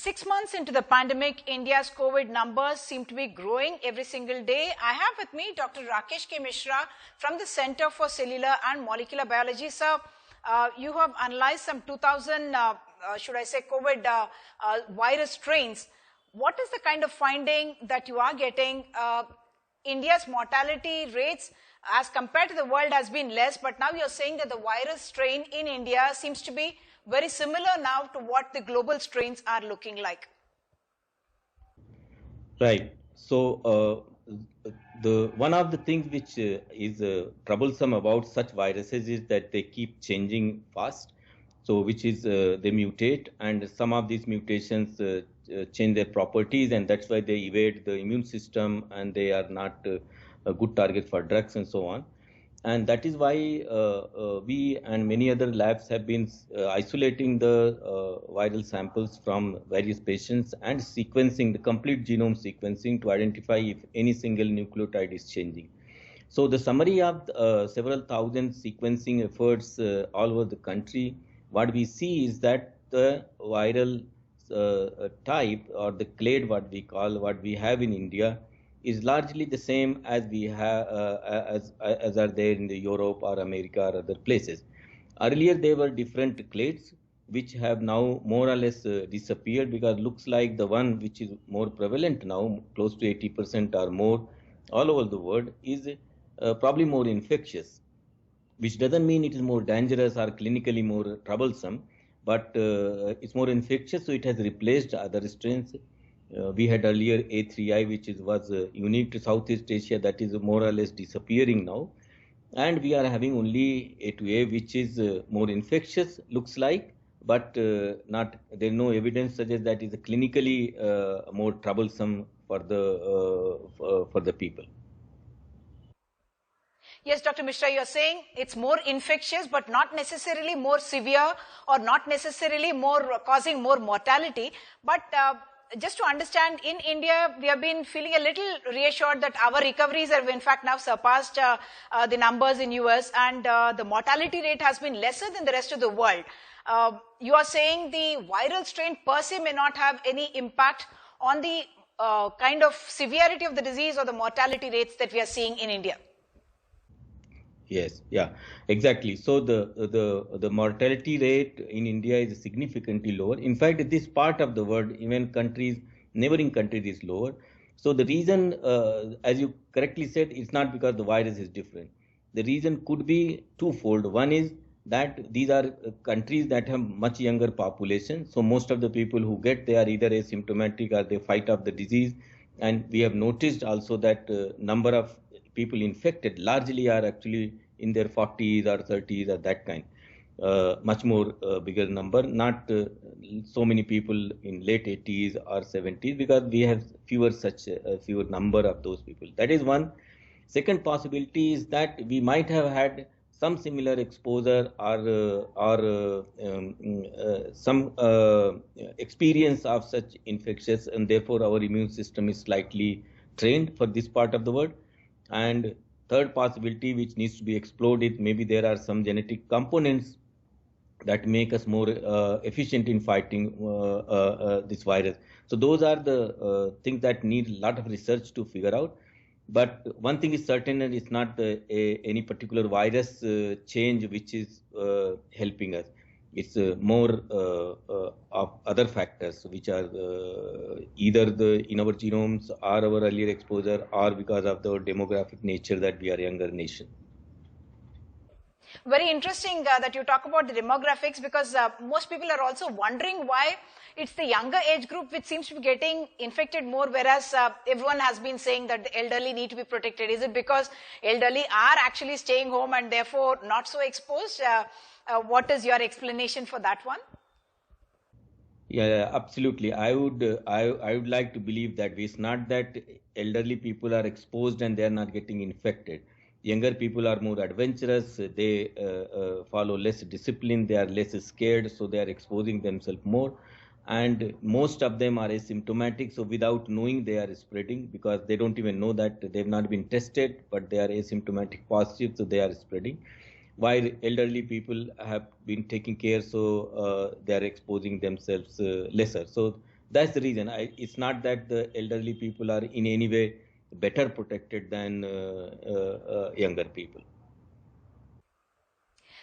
6 months into the pandemic, India's COVID numbers seem to be growing every single day. I have with me Dr. Rakesh K. Mishra from the Center for Cellular and Molecular Biology. Sir, you have analyzed some 2000, COVID virus strains. What is the kind of finding that you are getting? India's mortality rates as compared to the world has been less, but now you're saying that the virus strain in India seems to be very similar now to what the global strains are looking like. Right. So the one of the things which is troublesome about such viruses is that they keep changing fast. So which is they mutate, and some of these mutations change their properties, and that's why they evade the immune system, and they are not a good target for drugs and so on. And that is why we and many other labs have been isolating the viral samples from various patients and sequencing the complete genome sequencing to identify if any single nucleotide is changing. So the summary of several thousand sequencing efforts all over the country, what we see is that the viral type, or the clade, what we have in India, is largely the same as we have as are there in the Europe or America or other places. Earlier there were different clades which have now more or less disappeared, because looks like the one which is more prevalent now, close to 80% or more all over the world, is probably more infectious, which doesn't mean it is more dangerous or clinically more troublesome, but it's more infectious, so it has replaced other strains. We had earlier A3I, which was unique to Southeast Asia, that is more or less disappearing now. And we are having only A2A, which is more infectious, looks like, but not. There is no evidence suggests that is clinically more troublesome for the people. Yes, Dr. Mishra, you're saying it's more infectious, but not necessarily more severe, or not necessarily more causing more mortality. But just to understand, in India, we have been feeling a little reassured that our recoveries have in fact now surpassed the numbers in US, and the mortality rate has been lesser than the rest of the world. You are saying the viral strain per se may not have any impact on the kind of severity of the disease or the mortality rates that we are seeing in India. Yes, yeah, exactly. So the mortality rate in India is significantly lower. In fact, this part of the world, even neighboring countries, is lower. So the reason, as you correctly said, it's not because the virus is different. The reason could be twofold. One is that these are countries that have much younger population. So most of the people who they are either asymptomatic or they fight off the disease. And we have noticed also that number of people infected largely are actually in their 40s or 30s or that kind, much more bigger number, not so many people in late 80s or 70s, because we have fewer number of those people. That is one. Second possibility is that we might have had some similar exposure or some experience of such infectious, and therefore our immune system is slightly trained for this part of the world. And third possibility, which needs to be explored, is maybe there are some genetic components that make us more efficient in fighting this virus. So those are the things that need a lot of research to figure out. But one thing is certain, and it's not any particular virus change which is helping us. It's more of other factors, which are either in our genomes or our earlier exposure, or because of the demographic nature that we are a younger nation. Very interesting that you talk about the demographics, because most people are also wondering why it's the younger age group which seems to be getting infected more, whereas everyone has been saying that the elderly need to be protected. Is it because elderly are actually staying home and therefore not so exposed? What is your explanation for that one? Yeah, absolutely. I would like to believe that it's not that elderly people are exposed and they are not getting infected. Younger people are more adventurous. They follow less discipline. They are less scared, so they are exposing themselves more. And most of them are asymptomatic, so without knowing they are spreading, because they don't even know that they've not been tested, but they are asymptomatic positive, so they are spreading. While elderly people have been taking care, so they are exposing themselves lesser. So That's the reason. It's not that the elderly people are in any way better protected than younger people.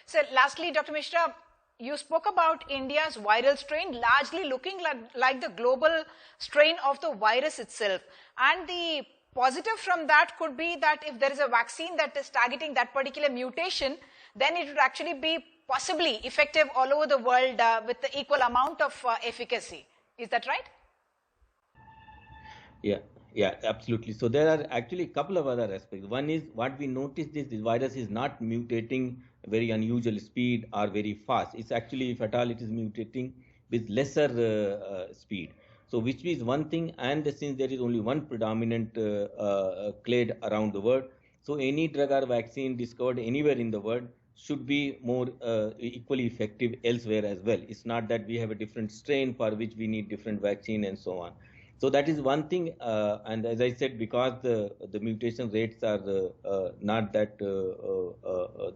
So lastly, Dr. Mishra, you spoke about India's viral strain largely looking like the global strain of the virus itself. And the positive from that could be that if there is a vaccine that is targeting that particular mutation, then it would actually be possibly effective all over the world with the equal amount of efficacy. Is that right? Yeah, absolutely. So there are actually a couple of other aspects. One is what we noticed is this virus is not mutating very unusual speed or very fast. It's actually, if at all, it is mutating with lesser speed. So which means one thing, and since there is only one predominant clade around the world, so any drug or vaccine discovered anywhere in the world should be more equally effective elsewhere as well. It's not that we have a different strain for which we need different vaccine and so on. So that is one thing, and as I said, because the mutation rates are not that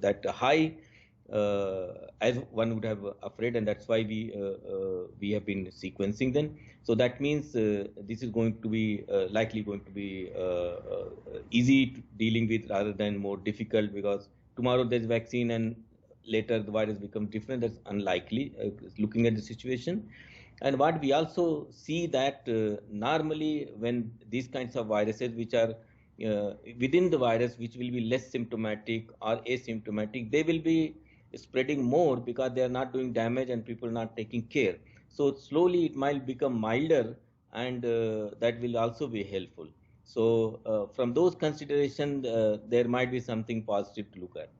that high as one would have afraid, and that's why we have been sequencing them. So that means this is going to be likely going to be easy dealing with rather than more difficult, because tomorrow there's vaccine and later the virus becomes different. That's unlikely looking at the situation. And what we also see that normally when these kinds of viruses which are within the virus, which will be less symptomatic or asymptomatic, they will be spreading more because they are not doing damage and people are not taking care. So slowly it might become milder, and that will also be helpful. So from those considerations, there might be something positive to look at.